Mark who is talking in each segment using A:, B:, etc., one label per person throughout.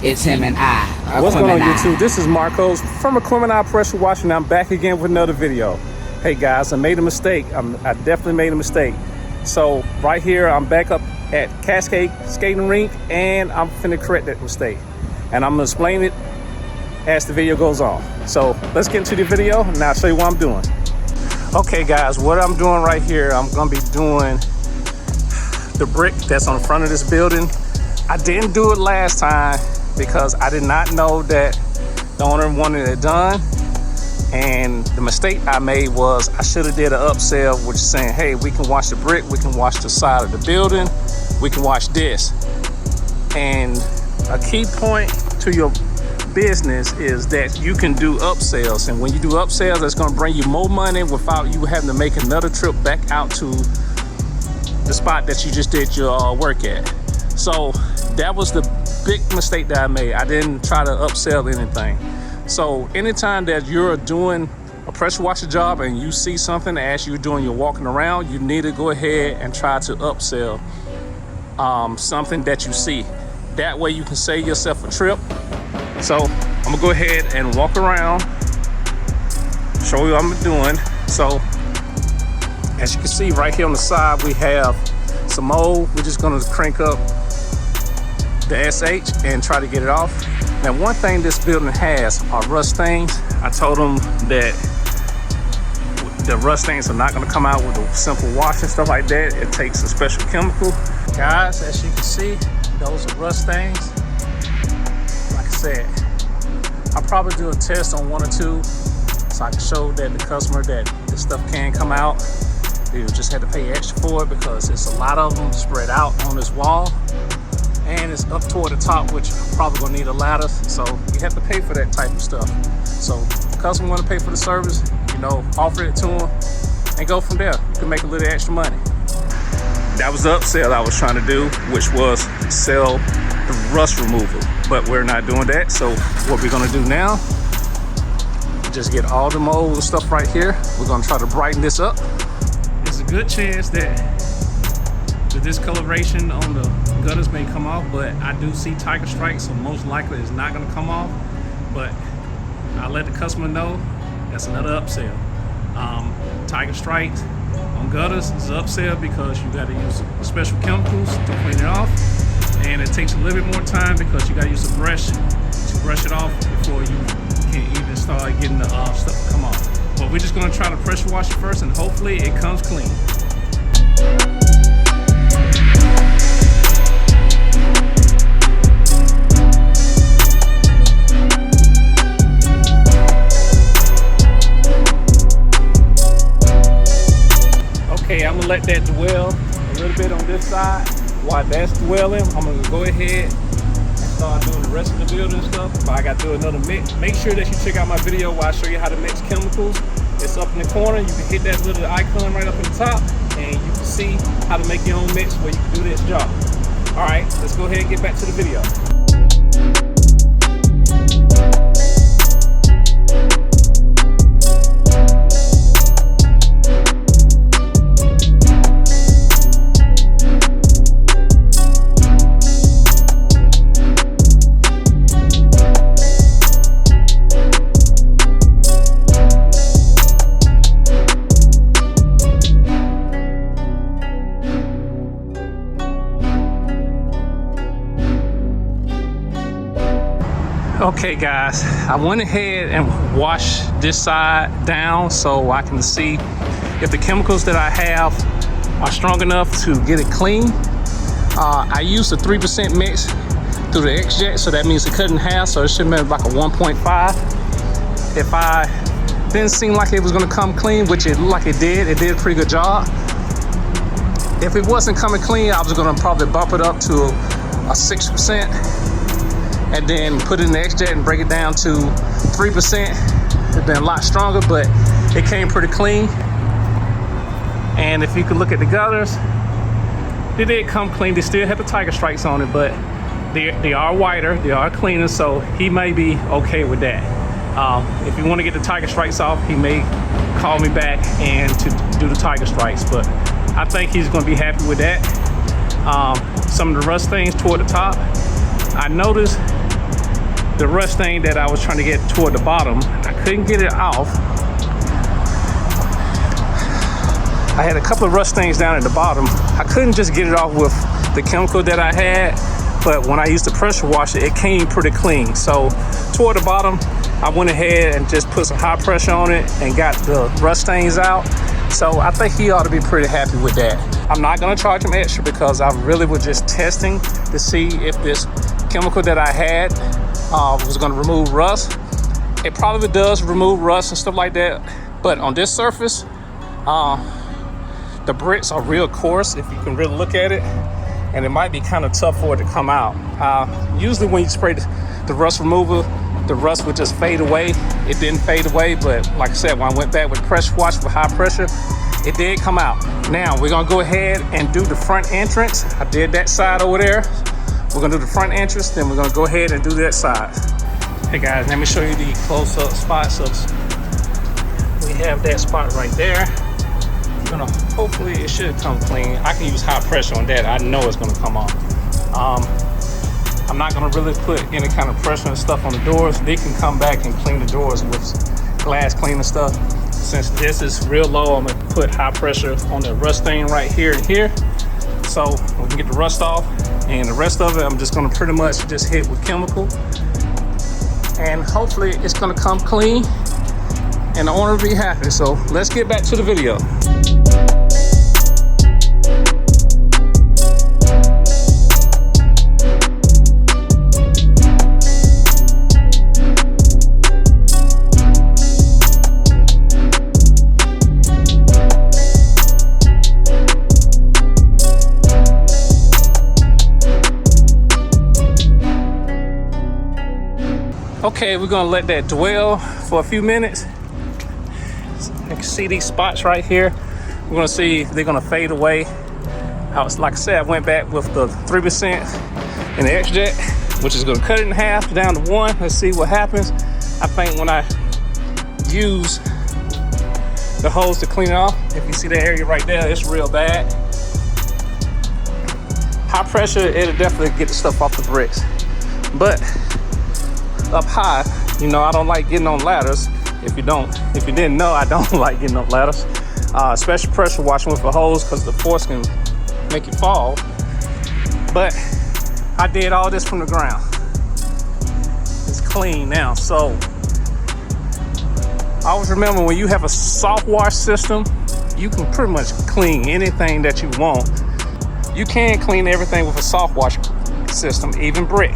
A: It's him and I.
B: What's going on YouTube? This is Marcos from Equipment Pressure Washing. I'm back again with another video. Hey guys, I made a mistake. I definitely made a mistake. So right here, I'm back up at Cascade Skating Rink and I'm finna correct that mistake. And I'm gonna explain it as the video goes on. So let's get into the video and I'll show you what I'm doing. Okay guys, what I'm doing right here, I'm gonna be doing the brick that's on the front of this building. I didn't do it last time because I did not know that the owner wanted it done. And the mistake I made was I should have did an upsell, which is saying, hey, we can wash the brick, we can wash the side of the building, we can wash this. And a key point to your business is that you can do upsells. And when you do upsells, it's gonna bring you more money without you having to make another trip back out to the spot that you just did your work at. So that was the big mistake that I made. I didn't try to upsell anything. So anytime that you're doing a pressure washer job and you see something as you're doing your walking around, you need to go ahead and try to upsell something that you see. That way you can save yourself a trip. So I'm gonna go ahead and walk around, show you what I'm doing. So as you can see right here on the side, we have some mold. We're just gonna crank up the SH and try to get it off. Now, one thing this building has are rust stains. I told them that the rust stains are not gonna come out with a simple wash and stuff like that. It takes a special chemical. Guys, as you can see, those are rust stains. Like I said, I'll probably do a test on one or two so I can show that the customer that this stuff can come out. You just have to pay extra for it because it's a lot of them spread out on this wall. And it's up toward the top, which I'm probably gonna need a ladder. So you have to pay for that type of stuff. So if the customer wanna pay for the service, you know, offer it to them and go from there. You can make a little extra money. That was the upsell I was trying to do, which was sell the rust removal, but we're not doing that. So what we're gonna do now, just get all the mold and stuff right here. We're gonna try to brighten this up. There's a good chance that the discoloration on the gutters may come off, but I do see tiger stripes, so most likely it's not gonna come off. But I'll let the customer know that's another upsell. Tiger stripes on gutters is an upsell because you gotta use special chemicals to clean it off. And it takes a little bit more time because you gotta use a brush to brush it off before you can even start getting the stuff to come off. But we're just gonna try to pressure wash it first and hopefully it comes clean. Okay, I'm gonna let that dwell a little bit on this side. While that's dwelling, I'm gonna go ahead and start doing the rest of the building stuff. But I gotta do another mix. Make sure that you check out my video where I show you how to mix chemicals. It's up in the corner. You can hit that little icon right up at the top and you can see how to make your own mix where you can do this job. All right, let's go ahead and get back to the video. Okay guys, I went ahead and washed this side down so I can see if the chemicals that I have are strong enough to get it clean. I used a 3% mix through the X-Jet, so that means it cut in half, so it should have been like a 1.5. If I didn't seem like it was gonna come clean, which it looked like it did a pretty good job. If it wasn't coming clean, I was gonna probably bump it up to a 6%. And then put it in the X-Jet and break it down to 3%. It's been a lot stronger, but it came pretty clean. And if you can look at the gutters, they did come clean. They still have the tiger stripes on it, but they are whiter, they are cleaner, so he may be okay with that. If you want to get the tiger stripes off, he may call me back and to do the tiger stripes, but I think he's going to be happy with that. Some of the rust things toward the top, I noticed the rust stain that I was trying to get toward the bottom. I couldn't get it off. I had a couple of rust stains down at the bottom. I couldn't just get it off with the chemical that I had, but when I used to pressure wash it, it came pretty clean. So toward the bottom, I went ahead and just put some high pressure on it and got the rust stains out. So I think he ought to be pretty happy with that. I'm not gonna charge him extra because I really was just testing to see if this chemical that I had was gonna remove rust. It probably does remove rust and stuff like that, but on this surface, the bricks are real coarse if you can really look at it, and it might be kind of tough for it to come out. Usually when you spray the rust remover, the rust would just fade away. It didn't fade away, but like I said, when I went back with pressure wash with high pressure, it did come out. Now we're gonna go ahead and do the front entrance. I did that side over there. We're gonna do the front entrance, then we're gonna go ahead and do that side. Hey guys, let me show you the close-up spots. So we have that spot right there. Hopefully it should come clean. I can use high pressure on that. I know it's gonna come off. I'm not gonna really put any kind of pressure and stuff on the doors. They can come back and clean the doors with glass cleaner stuff. Since this is real low, I'm gonna put high pressure on the rust stain right here and here, so we can get the rust off. And the rest of it, I'm just gonna pretty much just hit with chemical, and hopefully it's gonna come clean and the owner will be happy. So let's get back to the video. Okay, we're gonna let that dwell for a few minutes. You can see these spots right here. We're gonna see if they're gonna fade away. Like I said, I went back with the 3% and the X-Jet, which is gonna cut it in half down to 1. Let's see what happens. I think when I use the hose to clean it off, if you see that area right there, it's real bad. High pressure, it'll definitely get the stuff off the bricks. But up high, you know, I don't like getting on ladders. If you didn't know, I don't like getting on ladders, especially pressure washing with a hose, because the force can make you fall. But I did all this from the ground. It's clean now. So always remember, when you have a soft wash system, you can pretty much clean anything that you want. You can clean everything with a soft wash system, even brick.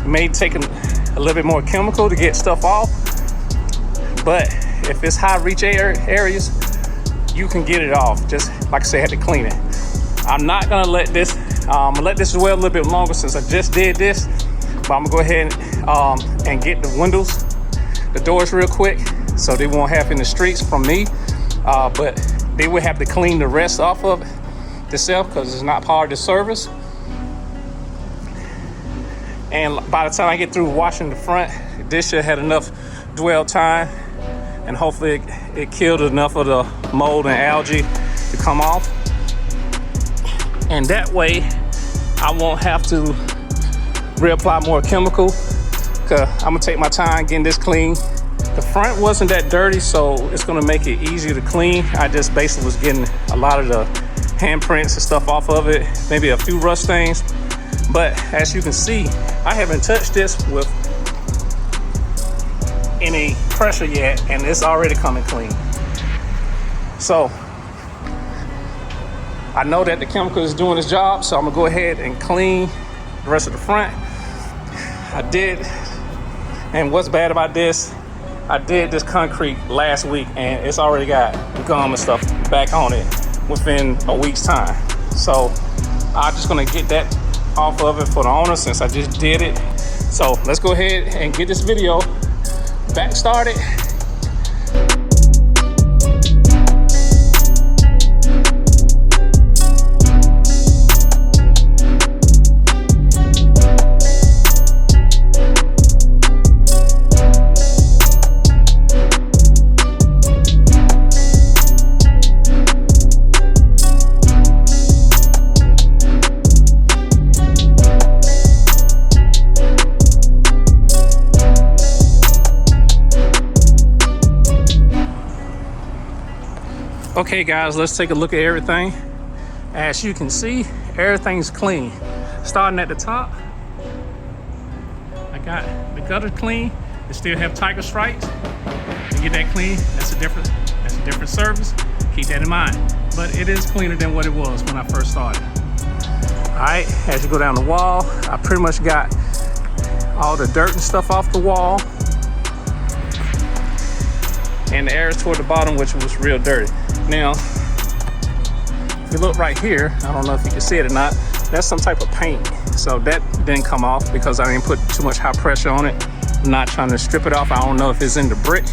B: It may take a little bit more chemical to get stuff off, but if it's high reach areas, you can get it off. Just like I said, I had to clean it. I'm not gonna let this, I'm gonna let this dwell a little bit longer since I just did this, but I'm gonna go ahead and get the windows, the doors real quick, so they won't have any streaks from me, but they will have to clean the rest off of it themselves because it's not part of the service. And by the time I get through washing the front, this should have enough dwell time, and hopefully it killed enough of the mold and algae to come off. And that way I won't have to reapply more chemical, because I'm gonna take my time getting this clean. The front wasn't that dirty, so it's gonna make it easier to clean. I just basically was getting a lot of the handprints and stuff off of it, maybe a few rust stains. But as you can see, I haven't touched this with any pressure yet, and it's already coming clean. So I know that the chemical is doing its job, so I'm gonna go ahead and clean the rest of the front. I did, and what's bad about this, I did this concrete last week and it's already got gum and stuff back on it within a week's time. So I'm just gonna get that off of it for the owner since I just did it. So let's go ahead and get this video back started. Okay guys, let's take a look at everything. As you can see, everything's clean. Starting at the top, I got the gutter clean. They still have tiger stripes. To get that clean, that's a different service. Keep that in mind. But it is cleaner than what it was when I first started. All right, as you go down the wall, I pretty much got all the dirt and stuff off the wall. And the areas toward the bottom, which was real dirty. Now, if you look right here, I don't know if you can see it or not, that's some type of paint. So that didn't come off because I didn't put too much high pressure on it. I'm not trying to strip it off. I don't know if it's in the brick,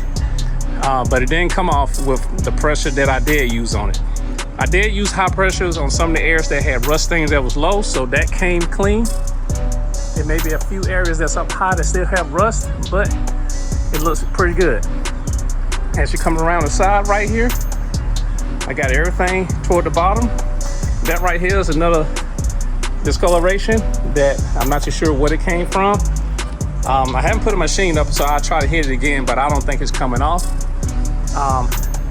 B: but it didn't come off with the pressure that I did use on it. I did use high pressures on some of the areas that had rust stains that was low, so that came clean. There may be a few areas that's up high that still have rust, but it looks pretty good. As you come around the side right here, I got everything toward the bottom. That right here is another discoloration that I'm not too sure what it came from. I haven't put a machine up, so I'll try to hit it again, but I don't think it's coming off.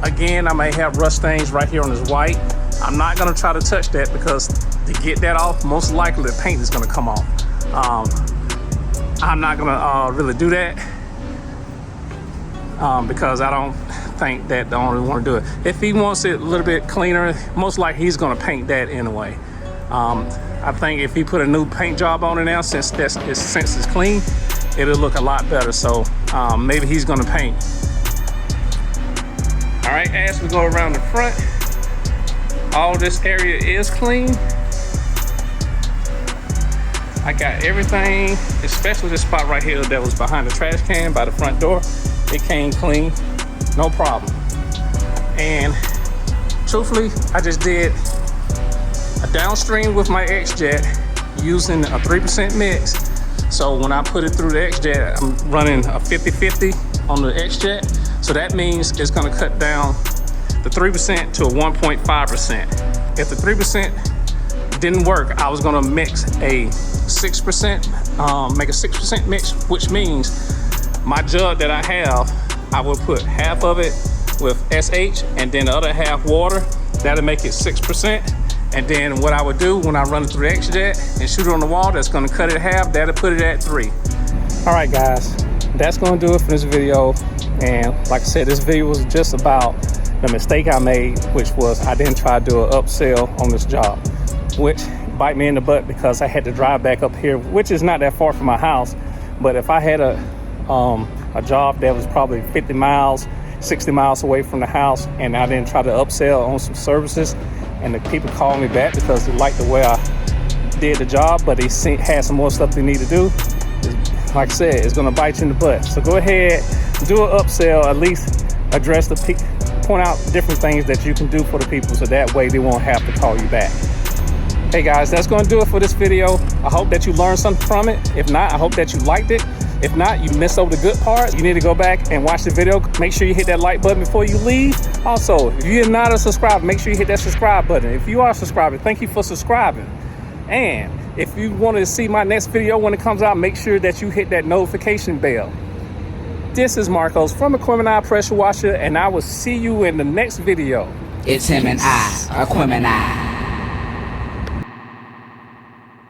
B: Again, I may have rust stains right here on this white. I'm not gonna try to touch that because to get that off, most likely the paint is gonna come off. I'm not gonna really do that because I don't think that the owner want to do it. If he wants it a little bit cleaner, most likely he's gonna paint that anyway. I think if he put a new paint job on it now, since it's clean, it'll look a lot better. So maybe he's gonna paint. All right, as we go around the front, all this area is clean. I got everything, especially this spot right here that was behind the trash can by the front door. It came clean, no problem. And truthfully, I just did a downstream with my X-Jet using a 3% mix. So when I put it through the X-Jet, I'm running a 50-50 on the X-Jet. So that means it's gonna cut down the 3% to a 1.5%. If the 3% didn't work, I was gonna mix a 6%, make a 6% mix, which means my jug that I have, I will put half of it with SH and then the other half water. That'll make it 6%. And then what I would do when I run it through the X-Jet and shoot it on the wall, that's gonna cut it in half, that'll put it at 3. All right guys, that's gonna do it for this video. And like I said, this video was just about the mistake I made, which was I didn't try to do an upsell on this job, which bite me in the butt because I had to drive back up here, which is not that far from my house. But if I had a job that was probably 50 miles, 60 miles away from the house, and I didn't try to upsell on some services, and the people called me back because they liked the way I did the job, but they had some more stuff they need to do, like I said, it's gonna bite you in the butt. So go ahead, do an upsell, at least address point out different things that you can do for the people, so that way they won't have to call you back. Hey guys, that's gonna do it for this video. I hope that you learned something from it. If not, I hope that you liked it. If not, you missed over the good parts. You need to go back and watch the video. Make sure you hit that like button before you leave. Also, if you're not a subscriber, make sure you hit that subscribe button. If you are a subscriber, thank you for subscribing. And if you want to see my next video when it comes out, make sure that you hit that notification bell. This is Marcos from Equipment Pressure Washer, and I will see you in the next video.
A: It's him and I, Equipment.